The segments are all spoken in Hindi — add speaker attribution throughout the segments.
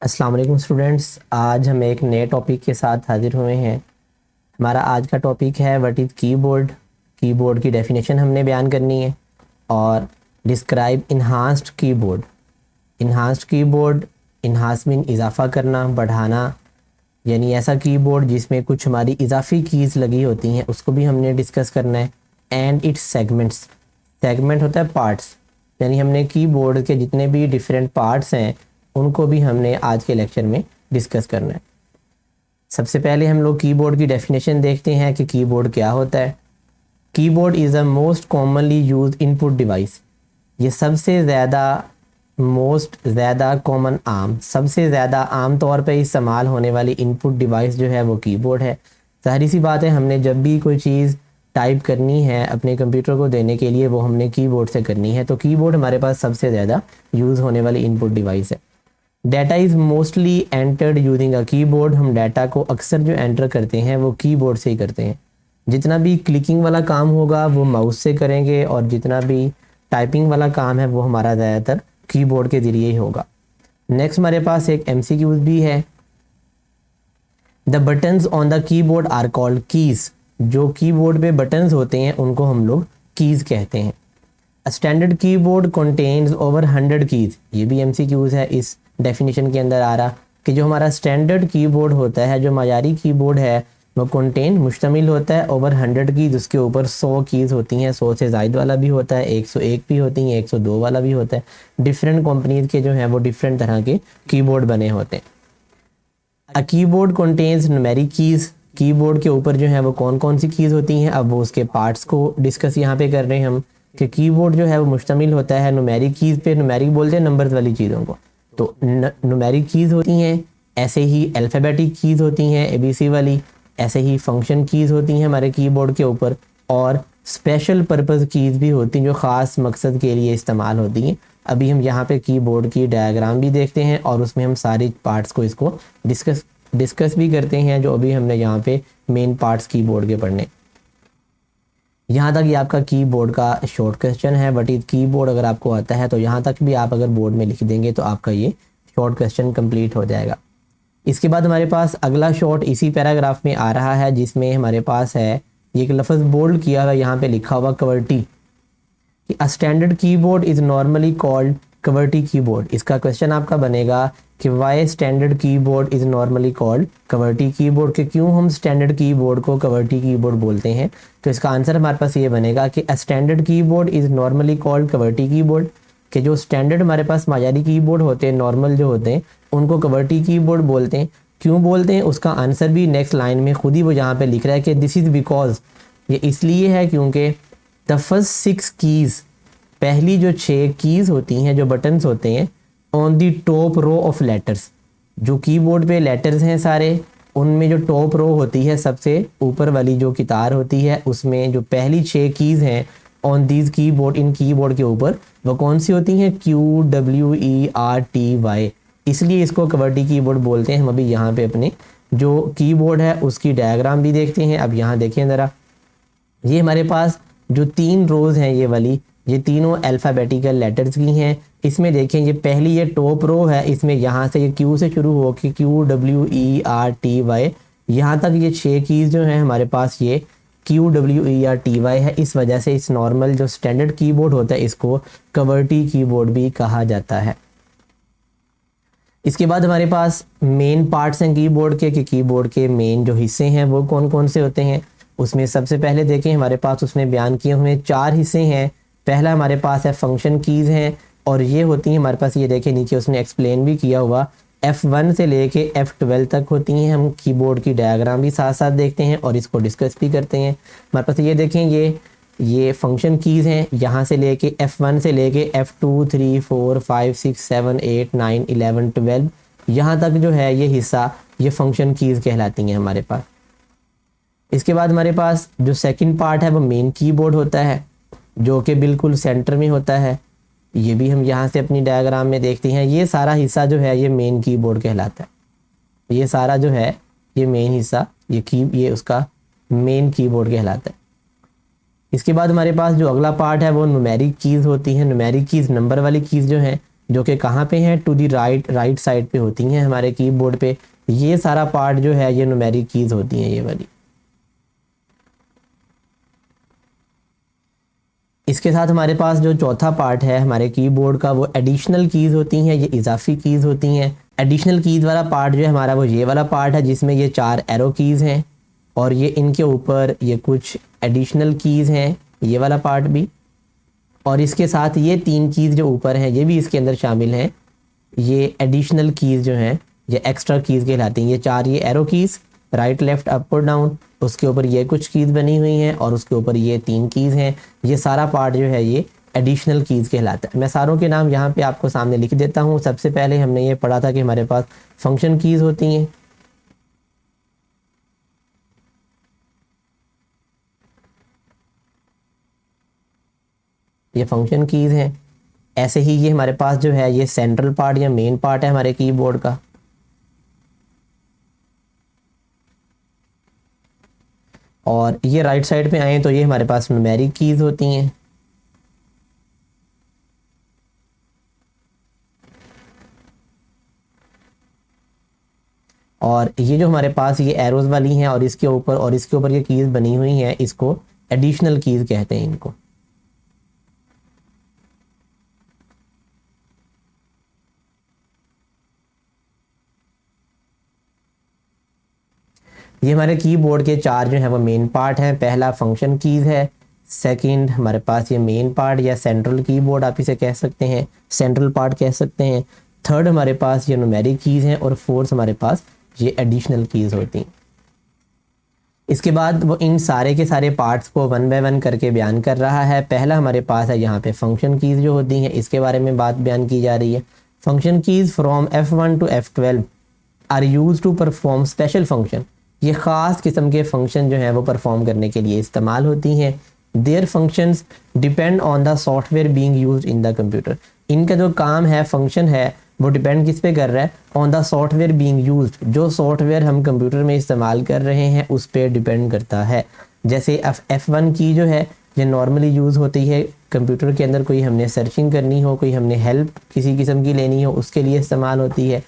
Speaker 1: अस्सलाम वालेकुम स्टूडेंट्स, आज हम एक नए टॉपिक के साथ हाजिर हुए हैं। हमारा आज का टॉपिक है व्हाट इज़ कीबोर्ड। कीबोर्ड की डेफिनेशन हमने बयान करनी है और describe enhanced keyboard. Enhanced keyboard, enhance mean इजाफा करना, बढ़ाना, यानी ऐसा कीबोर्ड जिसमें कुछ हमारी इजाफी कीज़ लगी होती हैं उसको भी हमने डिस्कस करना है। एंड इट्स सेगमेंट्स, सेगमेंट होता है पार्ट्स, यानी हमने कीबोर्ड के जितने भी डिफरेंट पार्ट्स हैं उनको भी हमने आज के लेक्चर में डिस्कस करना है। सबसे पहले हम लोग कीबोर्ड की डेफिनेशन देखते हैं कि कीबोर्ड क्या होता है। Keyboard is a most commonly use input device. ये सबसे ज़्यादा कॉमन सबसे ज़्यादा आम तौर पे इस्तेमाल होने वाली इनपुट डिवाइस जो है वो कीबोर्ड है। ज़ाहिर सी बात है, हमने जब भी कोई चीज़ टाइप करनी है अपने कंप्यूटर को देने के लिए वो हमने कीबोर्ड से करनी है, तो कीबोर्ड हमारे पास सबसे ज़्यादा यूज़ होने वाली इनपुट डिवाइस है। Data is mostly entered using a keyboard. हम डाटा को अक्सर जो एंटर करते हैं वो कीबोर्ड से ही करते हैं। जितना भी क्लिकिंग वाला काम होगा वो माउस से करेंगे और जितना भी टाइपिंग वाला काम है वो हमारा ज़्यादातर कीबोर्ड के ज़रिए ही होगा। नेक्स्ट हमारे पास एक एमसीक्यूज भी है। The buttons on the keyboard are called keys. जो कीबोर्ड पे बटन्स होते हैं उनको हम लोग कीज़ कहते हैं। A standard keyboard contains over 100 keys. ये भी एमसीक्यूज है, इस डेफिनेशन के अंदर आ रहा कि जो हमारा स्टैंडर्ड कीबोर्ड होता है, जो मयारी कीबोर्ड है, वो कंटेन मुश्तमिल होता है ओवर 100 कीज़। उसके ऊपर 100 कीज़ होती हैं, 100 से ज़ायद वाला भी होता है, 101 भी होती हैं, 102 वाला भी होता है। डिफरेंट कंपनीज के जो हैं वो डिफरेंट तरह के कीबोर्ड बने होते हैं। A keyboard contains numeric keys. Keyboard के ऊपर जो है वो कौन कौन सी कीज़ होती हैं, अब वो उसके पार्ट्स को डिस्कस यहाँ पे कर रहे हैं हम कि कीबोर्ड जो है वो मुश्तमिल होता है न्यूमेरिक कीज़ पे। न्यूमेरिक बोलते हैं नंबर्स वाली चीज़ों को, तो न्यूमेरिक कीज़ होती हैं, ऐसे ही अल्फ़ाबेटिक कीज़ होती हैं एबीसी वाली, ऐसे ही फंक्शन कीज़ होती हैं हमारे कीबोर्ड के ऊपर, और स्पेशल पर्पज़ कीज़ भी होती हैं जो ख़ास मकसद के लिए इस्तेमाल होती हैं। अभी हम यहाँ पे कीबोर्ड की डायग्राम भी देखते हैं और उसमें हम सारी पार्ट्स को इसको डिस्कस भी करते हैं, जो अभी हमने यहाँ पे मेन पार्ट्स कीबोर्ड के पढ़ने। यहाँ तक ये आपका कीबोर्ड का शॉर्ट क्वेश्चन है, बट इस कीबोर्ड अगर आपको आता है तो यहाँ तक भी आप अगर बोर्ड में लिख देंगे तो आपका ये शॉर्ट क्वेश्चन कंप्लीट हो जाएगा। इसके बाद हमारे पास अगला शॉर्ट इसी पैराग्राफ में आ रहा है, जिसमें हमारे पास है एक लफ्ज़ बोल्ड किया हुआ, यहाँ पे लिखा हुआ कवर्टी कि a standard keyboard is normally called QWERTY keyboard. इसका क्वेश्चन आपका बनेगा कि why standard keyboard is normally called QWERTY keyboard, के क्यों हम स्टैंडर्ड कीबोर्ड को कवर्टी कीबोर्ड बोलते हैं। तो इसका आंसर हमारे पास ये बनेगा कि a standard keyboard is normally called QWERTY keyboard, कि जो स्टैंडर्ड हमारे पास मयारी कीबोर्ड होते हैं, नॉर्मल जो होते हैं, उनको कवर्टी कीबोर्ड बोलते हैं। क्यों बोलते हैं उसका आंसर भी नेक्स्ट लाइन में खुद ही वो यहाँ पे लिख रहा है कि दिस इज़ बिकॉज, ये इसलिए है क्योंकि द फर्स्ट 6 कीज़, पहली जो 6 कीज़ होती हैं, जो बटन्स होते हैं, on the top row of letters, जो कीबोर्ड पे लेटर्स हैं सारे, उनमें जो टॉप रो होती है, सबसे ऊपर वाली जो कितार होती है, उसमें जो पहली 6 कीज़ हैं on these keyboard, in keyboard के ऊपर, वो कौन सी होती हैं? QWERTY। इसलिए इसको कवर्टी कीबोर्ड बोलते हैं। हम अभी यहाँ पे अपने जो कीबोर्ड है उसकी डायग्राम भी देखते हैं। अब यहाँ देखें ज़रा, ये हमारे पास जो 3 रोज़ हैं, ये वाली, ये तीनों अल्फ़ाबेटिकल लेटर्स की हैं। इसमें देखें ये पहली ये टॉप रो है, इसमें यहाँ से ये क्यू से शुरू हो के QWERTY यहाँ तक ये 6 कीज़ जो हैं हमारे पास, ये QWERTY है। इस वजह से इस नॉर्मल जो स्टैंडर्ड कीबोर्ड होता है इसको कवर्टी कीबोर्ड भी कहा जाता है। इसके बाद हमारे पास मेन पार्ट्स हैं कीबोर्ड के, कि कीबोर्ड के मेन जो हिस्से हैं वो कौन कौन से होते हैं। उसमें सबसे पहले देखें हमारे पास उसने बयान किए हुए 4 हिस्से हैं। पहला हमारे पास है फंक्शन कीज़ हैं, और ये होती हैं हमारे पास, ये देखें नीचे उसने एक्सप्लेन भी किया हुआ, F1 से लेके F12 तक होती हैं। हम कीबोर्ड की डायग्राम भी साथ साथ देखते हैं और इसको डिस्कस भी करते हैं। हमारे पास ये देखें ये फंक्शन कीज़ हैं, यहाँ से लेके F1 से लेके F2 3 4 5 6 7 8 9 11 12 यहाँ तक जो है ये हिस्सा, ये फंक्शन कीज़ कहलाती हैं हमारे पास। इसके बाद हमारे पास जो सेकंड पार्ट है वो मेन कीबोर्ड होता है, जो कि बिल्कुल सेंटर में होता है। ये भी हम यहाँ से अपनी डायग्राम में देखते हैं। ये सारा हिस्सा जो है ये मेन कीबोर्ड कहलाता है। ये सारा जो है ये मेन हिस्सा, ये उसका मेन कीबोर्ड कहलाता है। इसके बाद हमारे पास जो अगला पार्ट है वो न्यूमेरिक कीज़ होती हैं। न्यूमेरिक कीज़, नंबर वाली कीज़ जो हैं, जो कि कहाँ पे हैं, टू दी राइट साइड पे होती हैं हमारे कीबोर्ड पे। ये सारा पार्ट जो है ये न्यूमेरिक कीज़ होती हैं, ये वाली। इसके साथ हमारे पास जो चौथा पार्ट है हमारे कीबोर्ड का, वो एडिशनल कीज़ होती हैं, ये इजाफी कीज़ होती हैं। एडिशनल कीज़ वाला पार्ट जो है हमारा, वो ये वाला पार्ट है जिसमें ये 4 एरो कीज़ हैं और ये इनके ऊपर ये कुछ एडिशनल कीज़ हैं, ये वाला पार्ट भी। और इसके साथ ये 3 कीज़ जो ऊपर हैं ये भी इसके अंदर शामिल हैं, ये एडिशनल कीज़ जो हैं ये एक्स्ट्रा कीज़ कहलाती हैं। ये 4 ये arrow keys, right left up और डाउन, उसके ऊपर ये कुछ कीज़ बनी हुई हैं और उसके ऊपर ये 3 कीज़ हैं। ये सारा पार्ट जो है ये एडिशनल कीज़ कहलाता है। मैं सारों के नाम यहाँ पे आपको सामने लिख देता हूँ। सबसे पहले हमने ये पढ़ा था कि हमारे पास फंक्शन कीज़ होती हैं। ये फंक्शन कीज़ हैं। ऐसे ही ये हमारे पास जो है ये सेंट्रल पार्ट या मेन पार्ट है हमारे कीबोर्ड का। और ये राइट साइड पे आए तो ये हमारे पास न्यूमेरिक कीज़ होती हैं। और ये जो हमारे पास ये एरोज़ वाली हैं और इसके ऊपर ये कीज़ बनी हुई हैं, इसको एडिशनल कीज़ कहते हैं इनको। ये हमारे कीबोर्ड के 4 जो है वो मेन पार्ट हैं। पहला फंक्शन कीज़ है, सेकंड हमारे पास ये मेन पार्ट या सेंट्रल कीबोर्ड आप इसे कह सकते हैं, सेंट्रल पार्ट कह सकते हैं। थर्ड हमारे पास ये न्यूमेरिक कीज़ हैं और फोर्थ हमारे पास ये एडिशनल कीज़ होती हैं। इसके बाद वो इन सारे के सारे पार्ट्स को वन बाय वन करके बयान कर रहा है। पहला हमारे पास है यहाँ पे फंक्शन कीज़ जो होती हैं, इसके बारे में बात बयान की जा रही है। Function keys from F1 to F12 are use to perform special function. ये ख़ास किस्म के फंक्शन जो हैं वो परफॉर्म करने के लिए इस्तेमाल होती हैं। Their functions depend on the software being used in the computer. इनका जो काम है, फंक्शन है, वो डिपेंड किस पे कर रहा है, on the software being used. जो सॉफ्टवेयर हम कंप्यूटर में इस्तेमाल कर रहे हैं उस पर डिपेंड करता है। जैसे F1 की जो है ये नॉर्मली यूज़ होती है कंप्यूटर के अंदर, कोई हमने सर्चिंग करनी हो, कोई हमने हेल्प किसी किस्म की लेनी हो, उसके लिए इस्तेमाल होती है।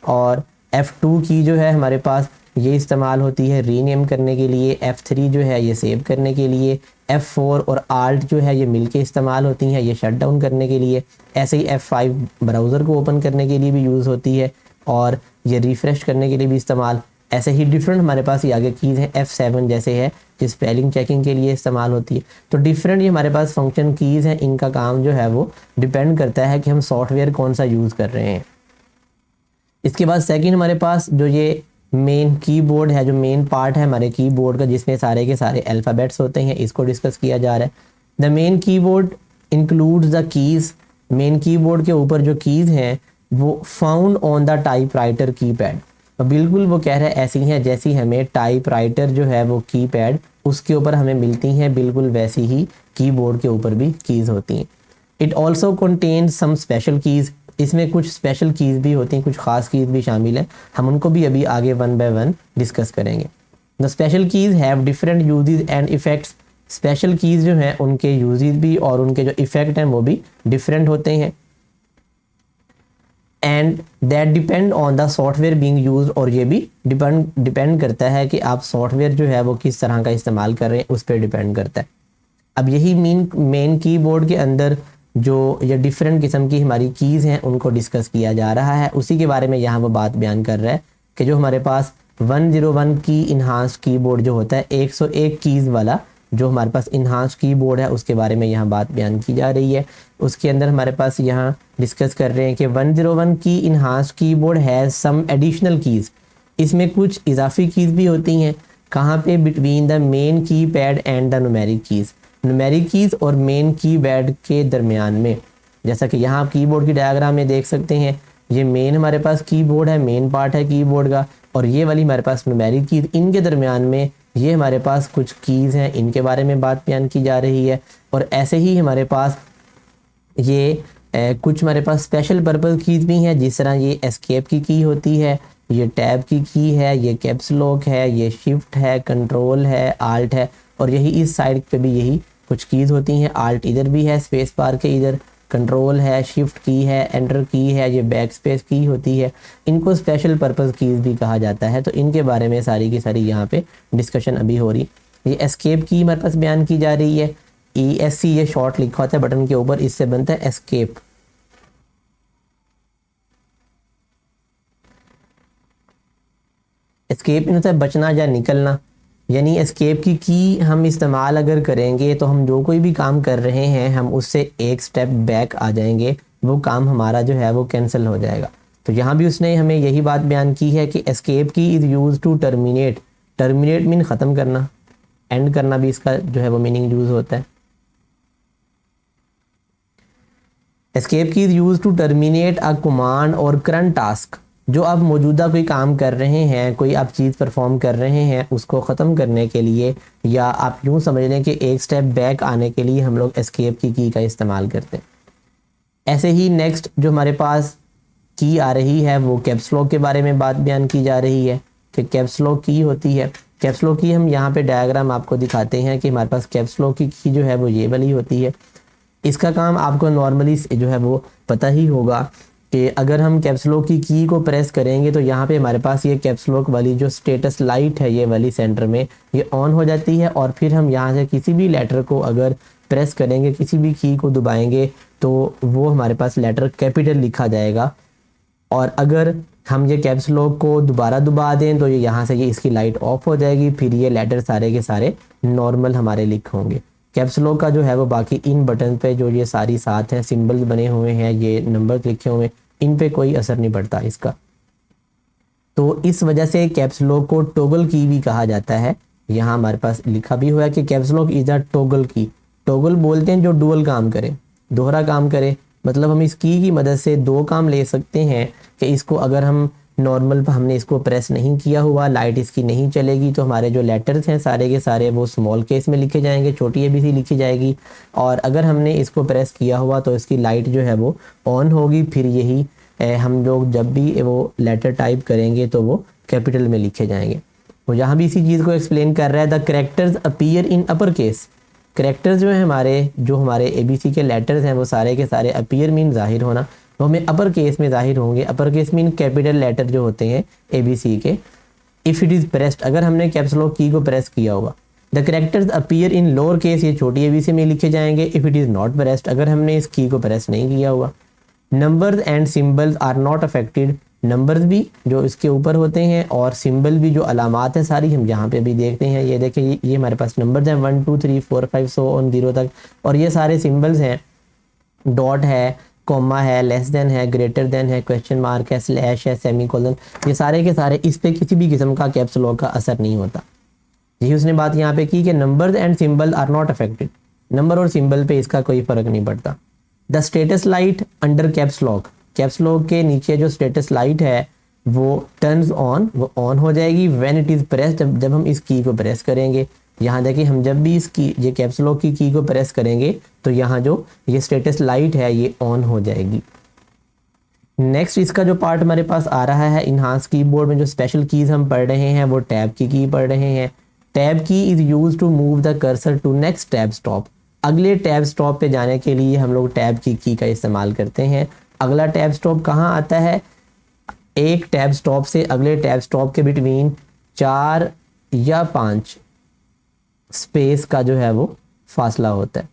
Speaker 1: और F2 की जो है हमारे पास ये इस्तेमाल होती है रीनेम करने के लिए। F3 जो है ये सेव करने के लिए। F4 और Alt जो है ये मिलके इस्तेमाल होती हैं ये शट डाउन करने के लिए। ऐसे ही F5 ब्राउज़र को ओपन करने के लिए भी यूज़ होती है और ये रिफ़्रेश करने के लिए भी इस्तेमाल। ऐसे ही डिफरेंट हमारे पास ये आगे कीज़ हैं। F7 जैसे है जो स्पेलिंग चेकिंग के लिए इस्तेमाल होती है। तो डिफरेंट ये हमारे पास फंक्शन कीज़ हैं, इनका काम जो है वो डिपेंड करता है कि हम सॉफ्टवेयर कौन सा यूज़ कर रहे हैं। इसके बाद सेकंड हमारे पास जो ये मेन कीबोर्ड है, जो मेन पार्ट है हमारे कीबोर्ड का जिसमें सारे के सारे अल्फ़ाबेट्स होते हैं, इसको डिस्कस किया जा रहा है। The main keyboard includes the keys. Main keyboard के ऊपर जो कीज़ हैं वो found on the typewriter keypad. तो बिल्कुल वो कह रहा है ऐसी हैं जैसी हमें टाइपराइटर जो है वो कीपैड उसके ऊपर हमें मिलती हैं, बिल्कुल वैसी ही कीबोर्ड के ऊपर भी कीज़ होती हैं। It also contains some special keys. इसमें कुछ स्पेशल कीज़ भी होती हैं, कुछ ख़ास कीज़ भी शामिल हैं, हम उनको भी अभी आगे वन बाय वन डिस्कस करेंगे। The special keys have different uses and effects. Special keys जो हैं उनके यूजेस भी और उनके जो इफ़ेक्ट हैं वो भी डिफरेंट होते हैं। And that depend on the software being used. और ये भी डिपेंड करता है कि आप सॉफ्टवेयर जो है वो किस तरह का इस्तेमाल कर रहे हैं, उस पर डिपेंड करता है। अब यही मेन कीबोर्ड के अंदर जो ये डिफरेंट किस्म की हमारी कीज़ हैं उनको डिस्कस किया जा रहा है। उसी के बारे में यहाँ वो बात बयान कर रहा है कि जो हमारे पास 101 की इन्हांस्ड कीबोर्ड जो होता है, 101 कीज़ वाला जो हमारे पास इन्हांस्ड कीबोर्ड है, उसके बारे में यहाँ बात बयान की जा रही है। उसके अंदर हमारे पास यहाँ डिस्कस कर रहे हैं कि 101 key enhanced keyboard has some additional keys. इसमें कुछ इजाफी कीज़ भी होती हैं। कहाँ पे? Between the main keypad and the numeric keys. Numeric keys और मेन कीपैड के दरमियान में, जैसा कि यहाँ आप कीबोर्ड की डायग्राम में देख सकते हैं, ये मेन हमारे पास कीबोर्ड है, मेन पार्ट है कीबोर्ड का, और ये वाली हमारे पास न्यूमेरिक कीज़। इनके दरमियान में ये हमारे पास कुछ कीज़ हैं, इनके बारे में बात बयान की जा रही है। और ऐसे ही हमारे पास ये कुछ हमारे पास स्पेशल पर्पज़ कीज़ भी हैं, जिस तरह ये एस्केप की की होती है, ये टैब की है, ये कैप्स लॉक है, ये शिफ्ट है, कंट्रोल है, आल्ट है। और यही इस साइड पे भी यही कुछ कीज़ होती हैं। आल्ट इधर भी है, स्पेस बार के इधर, कंट्रोल है, शिफ्ट की है, एंटर की है, ये बैक स्पेस की होती है, इनको स्पेशल पर्पस कीज़ भी कहा जाता है। तो इनके बारे में सारी की सारी यहाँ पे डिस्कशन अभी हो रही। ये एस्केप की हमारे पास बयान की जा रही है, ESC ये शॉर्ट लिखा होता है बटन के ऊपर, इससे बनता है एस्केप। एस्केप इन होता है बचना या निकलना, यानी एस्केप की हम इस्तेमाल अगर करेंगे तो हम जो कोई भी काम कर रहे हैं हम उससे एक स्टेप बैक आ जाएंगे, वो काम हमारा जो है वो कैंसिल हो जाएगा। तो यहाँ भी उसने हमें यही बात बयान की है कि escape key is use to terminate, terminate mean ख़त्म करना, एंड करना भी इसका जो है वो मीनिंग यूज़ होता है। Escape key is use to terminate a command और करंट टास्क, जो आप मौजूदा कोई काम कर रहे हैं, कोई आप चीज़ परफॉर्म कर रहे हैं, उसको ख़त्म करने के लिए, या आप यूँ समझ लें कि एक स्टेप बैक आने के लिए हम लोग एस्केप की का इस्तेमाल करते हैं। ऐसे ही नेक्स्ट जो हमारे पास की आ रही है वो कैप्स लॉक के बारे में बात बयान की जा रही है कि कैप्स लॉक की होती है। कैप्स लॉक की हम यहाँ पे डायग्राम आपको दिखाते हैं कि हमारे पास कैप्स लॉक की जो है वो ये वाली होती है। इसका काम आपको नॉर्मली जो है वो पता ही होगा कि अगर हम कैप्स लॉक की को प्रेस करेंगे तो यहाँ पे हमारे पास ये कैप्स लॉक वाली जो स्टेटस लाइट है ये वाली सेंटर में ये ऑन हो जाती है, और फिर हम यहाँ से किसी भी लेटर को अगर प्रेस करेंगे, किसी भी की को दबाएंगे तो वो हमारे पास लेटर कैपिटल लिखा जाएगा। और अगर हम ये कैप्स लॉक को दोबारा दबा दें तो ये यहाँ से ये इसकी लाइट ऑफ हो जाएगी, फिर ये लेटर सारे के सारे नॉर्मल हमारे लिखे होंगे। कैप्स लॉक का जो है वो बाकी इन बटन पे जो ये सारी साथ हैं सिंबल्स बने हुए हैं, ये नंबर लिखे हुए हैं, इन पे कोई असर नहीं पड़ता इसका। तो इस वजह से कैप्स लॉक को टॉगल की भी कहा जाता है। यहाँ हमारे पास लिखा भी हुआ है कि caps lock is a toggle की। टॉगल बोलते हैं जो डुअल काम करे, दोहरा काम करे, मतलब हम इस की मदद से दो काम ले सकते हैं कि इसको अगर हम नॉर्मल हमने इसको प्रेस नहीं किया हुआ, लाइट इसकी नहीं चलेगी, तो हमारे जो लेटर्स हैं सारे के सारे वो स्मॉल केस में लिखे जाएंगे, छोटी ABC लिखी जाएगी। और अगर हमने इसको प्रेस किया हुआ तो इसकी लाइट जो है वो ऑन होगी, फिर यही हम लोग जब भी वो लेटर टाइप करेंगे तो वो कैपिटल में लिखे जाएंगे। वो यहाँ भी इसी चीज़ को एक्सप्लेन कर रहा है, the characters appear in upper case. Characters जो है हमारे ABC के लेटर्स हैं वो सारे के सारे अपीयर मीन जाहिर होना, वो हमें अपर केस में जाहिर होंगे। Upper case mean capital letter जो होते हैं ABC के। इफ़ इट इज़ प्रेस्ड, अगर हमने कैप्स लॉक की को प्रेस किया होगा। The characters appear in lower case, ये छोटी ABC में लिखे जाएंगे। If it is not pressed, अगर हमने इस की को प्रेस नहीं किया हुआ। Numbers and symbols are not affected, numbers भी जो इसके ऊपर होते हैं और सिंबल भी जो अलामात है सारी हम यहाँ पे भी देखते हैं। ये देखें ये हमारे पास नंबर्स हैं 1 2 3 4 5 सो ऑन 0 तक, और ये सारे सिंबल्स हैं, डॉट है, कॉमा है, लेस देन है, ग्रेटर देन है, क्वेश्चन मार्क है, स्लैश है, सेमीकोलन, ये सारे के सारे इस पे किसी भी किस्म का कैप्स लॉक का असर नहीं होता। यही उसने बात यहाँ पे की कि numbers and symbol are not affected, number और सिंबल पे इसका कोई फ़र्क नहीं पड़ता। The status light under caps lock, caps lock के नीचे जो स्टेटस लाइट है वो टर्न्स ऑन, वो ऑन हो जाएगी व्हेन इट इज़ प्रेस, जब हम इस की को प्रेस करेंगे। यहाँ देखिए हम जब भी इसकी ये कैप्स लॉक की को प्रेस करेंगे तो यहाँ जो ये स्टेटस लाइट है ये ऑन हो जाएगी। नेक्स्ट इसका जो पार्ट हमारे पास आ रहा है इनहांस कीबोर्ड में, जो स्पेशल कीज़ हम पढ़ रहे हैं वो टैब की पढ़ रहे हैं। Tab key is use to move the cursor to next tab stop, अगले टैब स्टॉप पे जाने के लिए हम लोग टैब की का इस्तेमाल करते हैं। अगला टैब स्टॉप कहाँ आता है? एक टैब स्टॉप से अगले टैब स्टॉप के बिटवीन 4 या 5 स्पेस का जो है वो फासला होता है।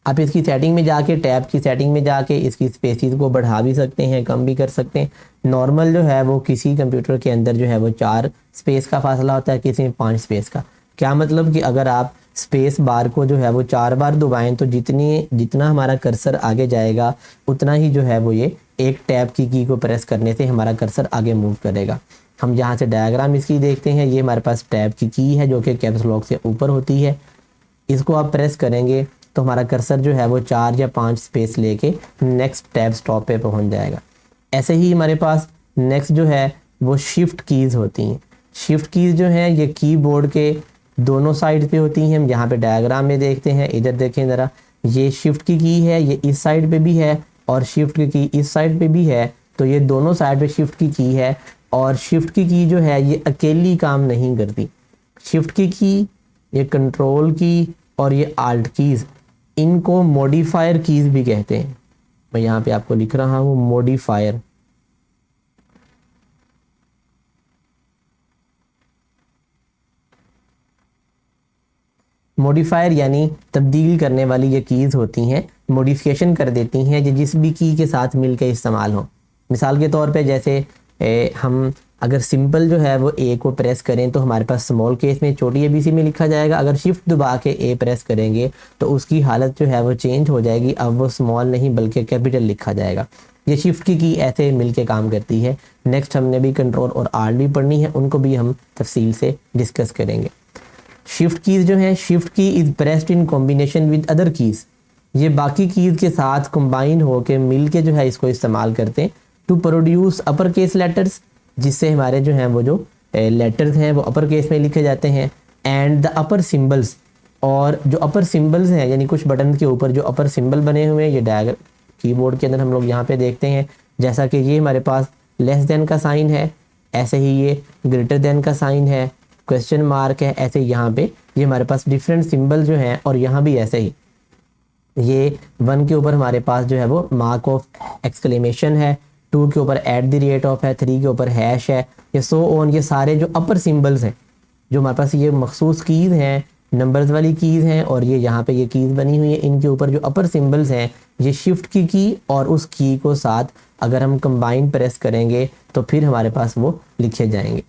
Speaker 1: आप इसकी सेटिंग में जाके, टैब की सेटिंग में जाके इसकी स्पेसिस को बढ़ा भी सकते हैं, कम भी कर सकते हैं। नॉर्मल जो है वो किसी कंप्यूटर के अंदर जो है वो 4 स्पेस का फासला होता है, किसी में 5 स्पेस का। क्या मतलब कि अगर आप स्पेस बार को जो है वो 4 बार दबाएं तो जितना हमारा कर्सर आगे जाएगा उतना ही जो है वो ये एक टैब की को प्रेस करने से हमारा कर्सर आगे मूव करेगा। हम यहाँ से डायग्राम इसकी देखते हैं। ये हमारे पास टैब की है जो कि कैप्स लॉक से ऊपर होती है। इसको आप प्रेस करेंगे तो हमारा कर्सर जो है वो 4 या 5 स्पेस लेके नेक्स्ट टैब स्टॉप पे पहुँच जाएगा। ऐसे ही हमारे पास नेक्स्ट जो है वो शिफ्ट कीज़ होती हैं। शिफ्ट कीज़ जो हैं ये कीबोर्ड के दोनों साइड पे होती हैं। हम यहाँ पे डायग्राम में देखते हैं, इधर देखें ज़रा, ये शिफ्ट की है, ये इस साइड पे भी है और शिफ्ट की इस साइड पे भी है। तो ये दोनों साइड पे शिफ्ट की है, और शिफ्ट की जो है ये अकेली काम नहीं करती। शिफ्ट की, ये कंट्रोल की और ये आल्ट कीज़, इनको मॉडिफायर कीज़ भी कहते हैं। मैं यहाँ पे आपको लिख रहा हूँ मॉडिफायर। मॉडिफायर यानी तब्दील करने वाली ये कीज़ होती हैं, मॉडिफिकेशन कर देती हैं जो जिस भी की के साथ मिलकर इस्तेमाल हो। मिसाल के तौर पे जैसे हम अगर सिंपल जो है वो ए को प्रेस करें तो हमारे पास स्मॉल केस में छोटी ABC में लिखा जाएगा। अगर शिफ्ट दबा के ए प्रेस करेंगे तो उसकी हालत जो है वो चेंज हो जाएगी, अब वो स्मॉल नहीं बल्कि कैपिटल लिखा जाएगा। ये शिफ्ट की ऐसे मिलके काम करती है। नेक्स्ट हमने भी कंट्रोल और आर्ट भी पढ़नी है, उनको भी हम तफसील से डिस्कस करेंगे। शिफ्ट कीज़ जो है, शिफ्ट की is pressed in combination with other keys, ये बाकी कीज़ के साथ कंबाइन होकर मिल के जो है इसको इस्तेमाल करते हैं to produce upper case letters, जिससे हमारे जो हैं वो जो लेटर्स हैं वो अपर केस में लिखे जाते हैं। एंड द अपर सिंबल्स, और जो अपर सिंबल्स हैं यानी कुछ बटन के ऊपर जो अपर सिंबल बने हुए हैं, ये डायग्राम कीबोर्ड के अंदर हम लोग यहाँ पे देखते हैं। जैसा कि ये हमारे पास लेस देन का साइन है, ऐसे ही ये ग्रेटर देन का साइन है, क्वेश्चन मार्क है, ऐसे यहाँ पे ये हमारे पास डिफरेंट सिंबल जो हैं। और यहाँ भी ऐसे ही ये 1 के ऊपर हमारे पास जो है वो मार्क ऑफ एक्सक्लेमेशन है, 2 के ऊपर @ऑफ है, 3 के ऊपर हैश है, ये सो ऑन। ये सारे जो अपर सिंबल्स हैं जो हमारे पास ये मखसूस कीज़ हैं, नंबर्स वाली कीज़ हैं, और ये यहाँ पे ये कीज़ बनी हुई है, इनके ऊपर जो अपर सिंबल्स हैं ये शिफ्ट की और उस की को साथ अगर हम कंबाइन प्रेस करेंगे तो फिर हमारे पास वो लिखे जाएंगे।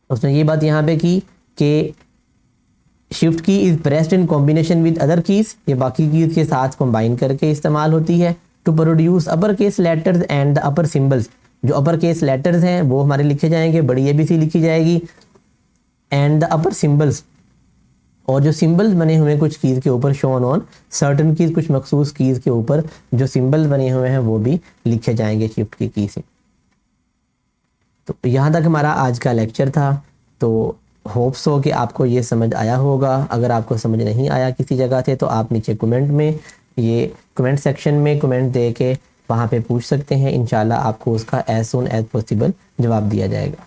Speaker 1: उसने ये बात यहाँ पे की कि शिफ्ट की is pressed in combination with other keys, ये बाकी कीज़ के साथ कंबाइन करके इस्तेमाल होती है to produce upper case letters and the upper symbols. जो अपर केस लेटर्स हैं वो हमारे लिखे जाएंगे, बड़ी ABC लिखी जाएगी, एंड द अपर सिंबल्स, और जो सिंबल्स बने हुए हैं कुछ कीज़ के ऊपर शोन ऑन सर्टन कीज़, कुछ मखसूस कीज़ के ऊपर जो सिंबल्स बने हुए हैं वो भी लिखे जाएंगे शिफ्ट की से। तो यहाँ तक हमारा आज का लेक्चर था। तो होप्स हो कि आपको ये समझ आया होगा। अगर आपको समझ नहीं आया किसी जगह से तो आप नीचे कमेंट में, ये कमेंट सेक्शन में कमेंट दे के वहाँ पे पूछ सकते हैं। इंशाल्लाह आपको उसका एज सून एज पॉसिबल जवाब दिया जाएगा।